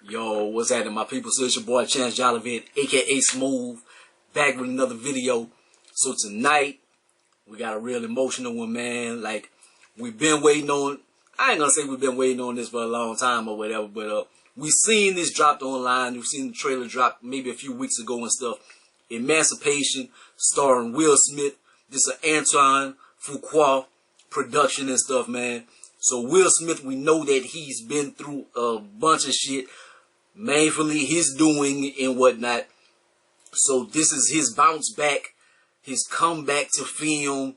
Yo, what's happening, my people? So it's your boy Chance Jollivet, aka Smooth, back with another video. So tonight, we got a real emotional one, man. Like, we've been waiting on, I ain't gonna say we've been waiting on this for a long time or whatever, but we seen this dropped online. We've seen the trailer drop maybe a few weeks ago and stuff. Emancipation, starring Will Smith. This is an Antoine Fuqua production and stuff, man. So Will Smith, we know that he's been through a bunch of shit, mainly his doing and whatnot. So this is his bounce back, his comeback to film,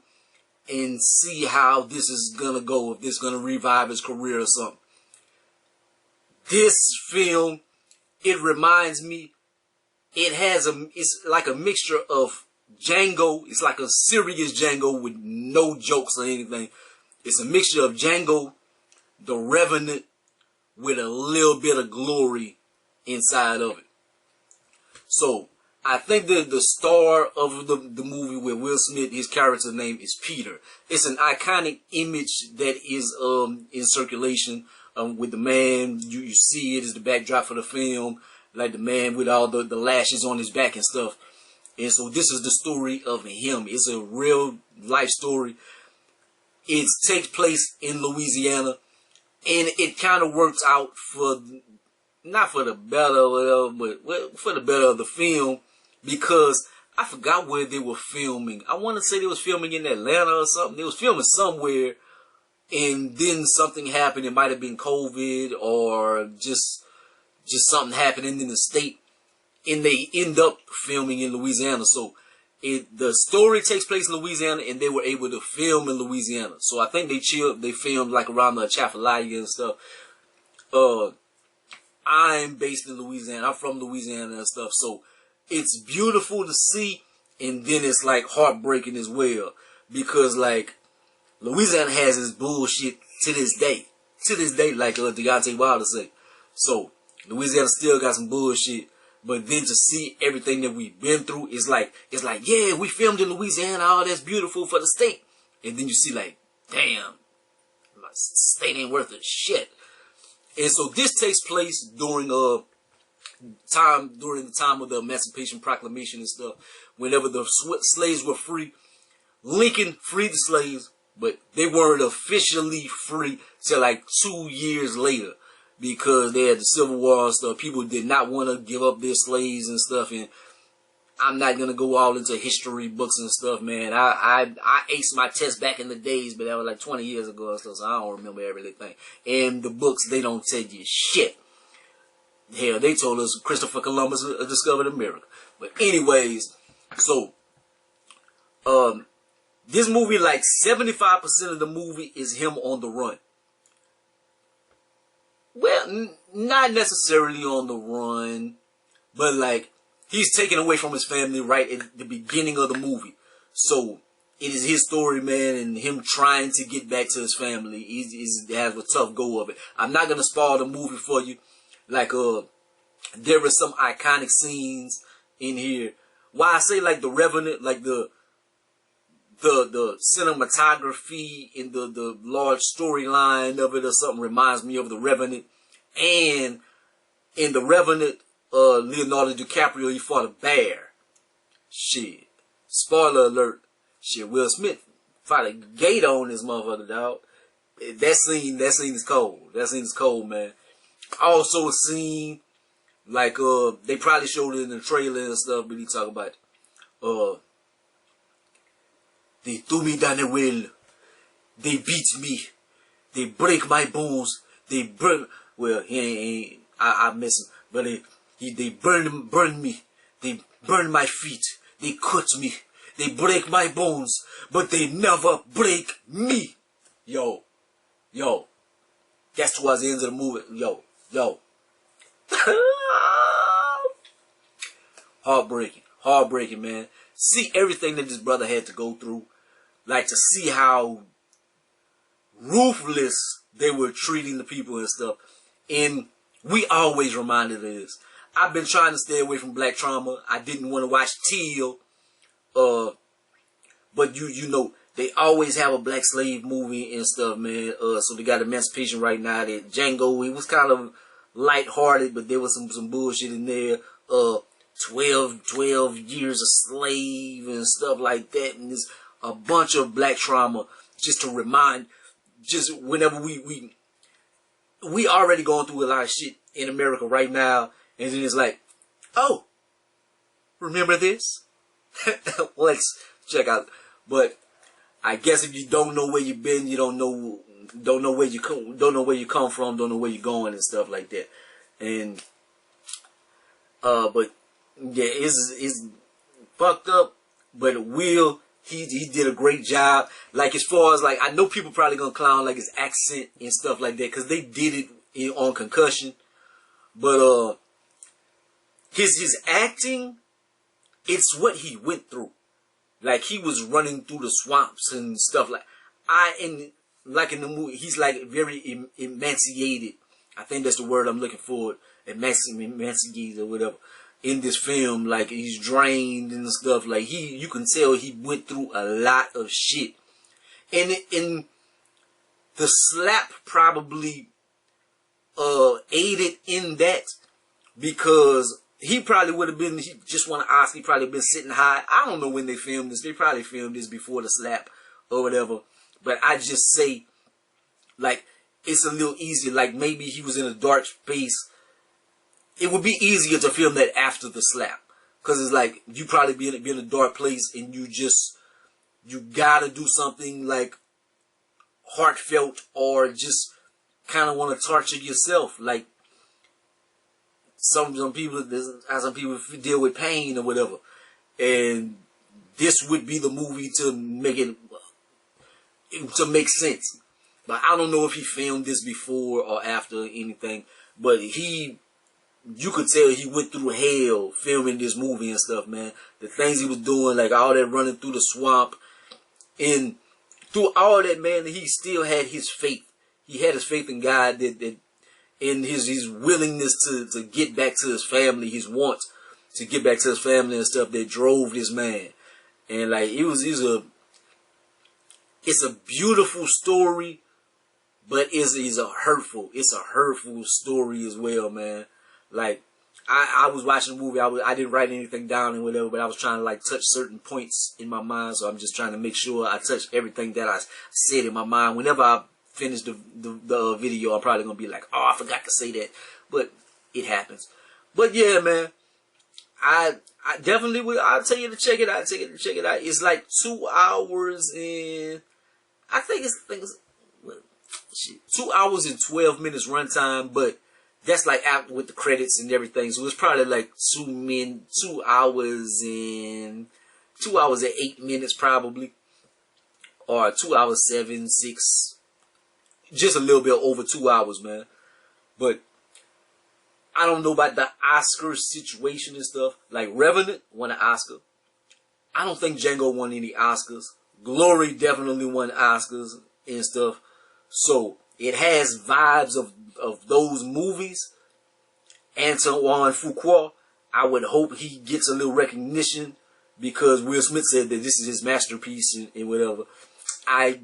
and see how this is gonna go, if this is gonna revive his career or something. This film, it reminds me, it's like a mixture of Django. It's like a serious Django with no jokes or anything. It's a mixture of Django, The Revenant, with a little bit of glory inside of it. So, I think that the star of the movie with Will Smith, his character's name is Peter. It's an iconic image that is in circulation with the man. You see it as the backdrop for the film, like the man with all the lashes on his back and stuff. And so this is the story of him. It's a real life story. It takes place in Louisiana, and it kind of works out for, not for the better or whatever, but for the better of the film, because I forgot where they were filming. I want to say they was filming in Atlanta or something. They was filming somewhere, and then something happened. It might have been COVID or just something happening in the state, and they end up filming in Louisiana. So the story takes place in Louisiana, and they were able to film in Louisiana. So I think they filmed like around the Chafalaya and stuff. I'm based in Louisiana. I'm from Louisiana and stuff. So it's beautiful to see, and then it's like heartbreaking as well, because like Louisiana has this bullshit to this day. To this day, like Deontay Wilder say. So Louisiana still got some bullshit. But then to see everything that we've been through, it's like, yeah, we filmed in Louisiana, all that's beautiful for the state. And then you see like, damn, my state ain't worth a shit. And so this takes place during the time of the Emancipation Proclamation and stuff. Whenever the slaves were free, Lincoln freed the slaves, but they weren't officially free till like 2 years later, because they had the Civil War and stuff. People did not want to give up their slaves and stuff. And I'm not going to go all into history books and stuff, man. I aced my test back in the days, but that was like 20 years ago or so, so I don't remember everything. And the books, they don't tell you shit. Hell, they told us Christopher Columbus discovered America. But anyways, so this movie, like 75% of the movie is him on the run. Well, not necessarily on the run, but like he's taken away from his family right at the beginning of the movie. So it is his story, man, and him trying to get back to his family. He has a tough go of it. I'm not gonna spoil the movie for you. Like there are some iconic scenes in here. Why I say like The Revenant, like the cinematography and the large storyline of it or something reminds me of The Revenant. And in The Revenant, Leonardo DiCaprio, he fought a bear. Shit. Spoiler alert. Shit, Will Smith fought a gator on this motherfucker, dog. That scene is cold. That scene is cold, man. Also a scene, like, they probably showed it in the trailer and stuff, but he talk about, they threw me down the well. They beat me. They break my bones. They burn. Well, I miss him. But they burn me. They burn my feet. They cut me. They break my bones. But they never break me. Yo. That's towards the end of the movie. Yo. Heartbreaking, man. See everything that this brother had to go through. Like, to see how ruthless they were treating the people and stuff. And we always reminded of this. I've been trying to stay away from black trauma. I didn't want to watch Teal. But you know, they always have a black slave movie and stuff, man. So they got Emancipation right now. That Django, he was kind of lighthearted, but there was some bullshit in there. 12 years a slave and stuff like that, and there's a bunch of black trauma just to remind, just whenever we already going through a lot of shit in America right now, and then it's like, oh, remember this? Let's check out. But I guess if you don't know where you've been, you don't know where you come from, don't know where you're going and stuff like that. And but yeah, it's fucked up. But Will, he did a great job. Like, as far as, like, I know people probably gonna clown like his accent and stuff like that, because they did it on Concussion. But his acting, it's what he went through. Like, he was running through the swamps and stuff like in the movie, he's like very emancipated. I think that's the word I'm looking for. Emancipated or whatever. In this film, like, he's drained and stuff. Like, you can tell he went through a lot of shit. And the slap probably aided in that, because he probably would have been, he just won an Oscar, he probably been sitting high. I don't know when they filmed this. They probably filmed this before the slap or whatever. But I just say, like, it's a little easier. Like, maybe he was in a dark space. It would be easier to film that after the slap. Because it's like, you probably be in a dark place, and you gotta do something, like, heartfelt, or just kind of want to torture yourself. Like, some people deal with pain or whatever. And this would be the movie to make sense. But I don't know if he filmed this before or after anything. But you could tell he went through hell filming this movie and stuff, man. The things he was doing, like all that running through the swamp. And through all that, man, he still had his faith. He had his faith in God, that in his willingness to get back to his family, his want to get back to his family and stuff, that drove this man. And like, it's a beautiful story, but it's a hurtful story as well, man. Like, I was watching the movie, I didn't write anything down and whatever, but I was trying to, like, touch certain points in my mind, so I'm just trying to make sure I touch everything that I said in my mind. Whenever I finish the video, I'm probably gonna be like, oh, I forgot to say that, but it happens. But yeah, man, I definitely would. I'll tell you to check it out. It's like 2 hours and I think it's 2 hours and 12 minutes runtime, but that's like out with the credits and everything. So it's probably like 2 hours and 8 minutes probably, or 2 hours 7, 6. Just a little bit over 2 hours, man. But I don't know about the Oscar situation and stuff. Like, Revenant won an Oscar. I don't think Django won any Oscars. Glory definitely won Oscars and stuff. So it has vibes of those movies. Antoine Fuqua, I would hope he gets a little recognition, because Will Smith said that this is his masterpiece and whatever. I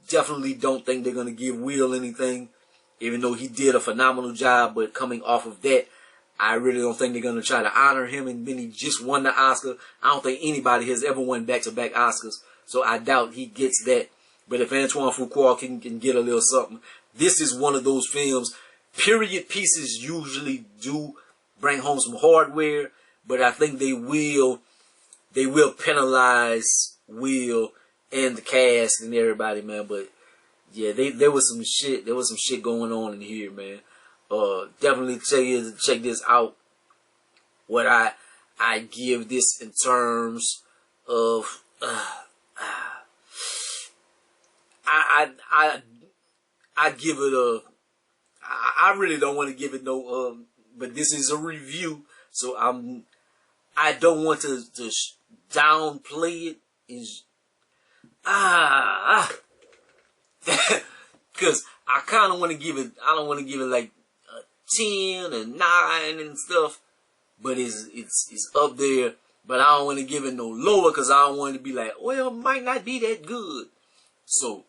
definitely don't think they're going to give Will anything, even though he did a phenomenal job. But coming off of that, I really don't think they're going to try to honor him. And then he just won the Oscar. I don't think anybody has ever won back-to-back Oscars, so I doubt he gets that. But if Antoine Fuqua can get a little something, this is one of those films. Period pieces usually do bring home some hardware, but I think they will penalize Will and the cast and everybody, man. But yeah, there was some shit going on in here, man. Definitely check this out. What I give this in terms of I give it a. I really don't want to give it no. But this is a review, so I don't want to downplay it. Because I kind of want to give it. I don't want to give it like a 10 or 9 and stuff. But it's up there. But I don't want to give it no lower, because I don't want it to be like, well, it might not be that good. So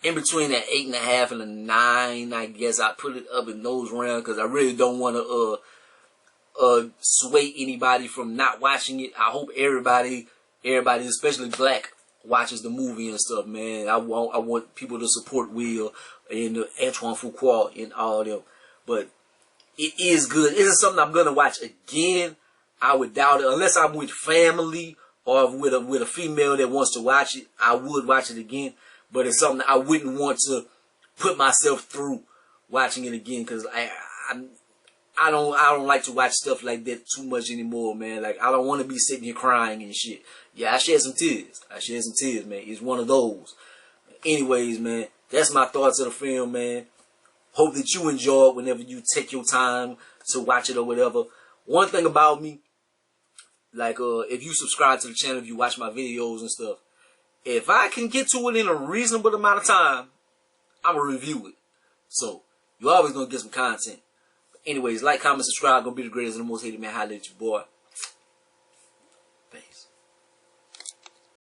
in between that 8.5 and a 9, I guess. I put it up in those rounds because I really don't want to sway anybody from not watching it. I hope everybody, especially black, watches the movie and stuff, man. I want people to support Will and Antoine Fuqua and all them. But it is good. Is it something I'm gonna watch again? I would doubt it unless I'm with family or with a female that wants to watch it. I would watch it again, but it's something I wouldn't want to put myself through watching it again because I don't like to watch stuff like that too much anymore, man. Like, I don't want to be sitting here crying and shit. Yeah, I shed some tears. Man. It's one of those. Anyways, man, that's my thoughts of the film, man. Hope that you enjoy it whenever you take your time to watch it or whatever. One thing about me, like, if you subscribe to the channel, if you watch my videos and stuff, if I can get to it in a reasonable amount of time, I'm going to review it. So, you're always going to get some content. Anyways, like, comment, subscribe. Gonna be the greatest and the most hated man. Holla at your boy.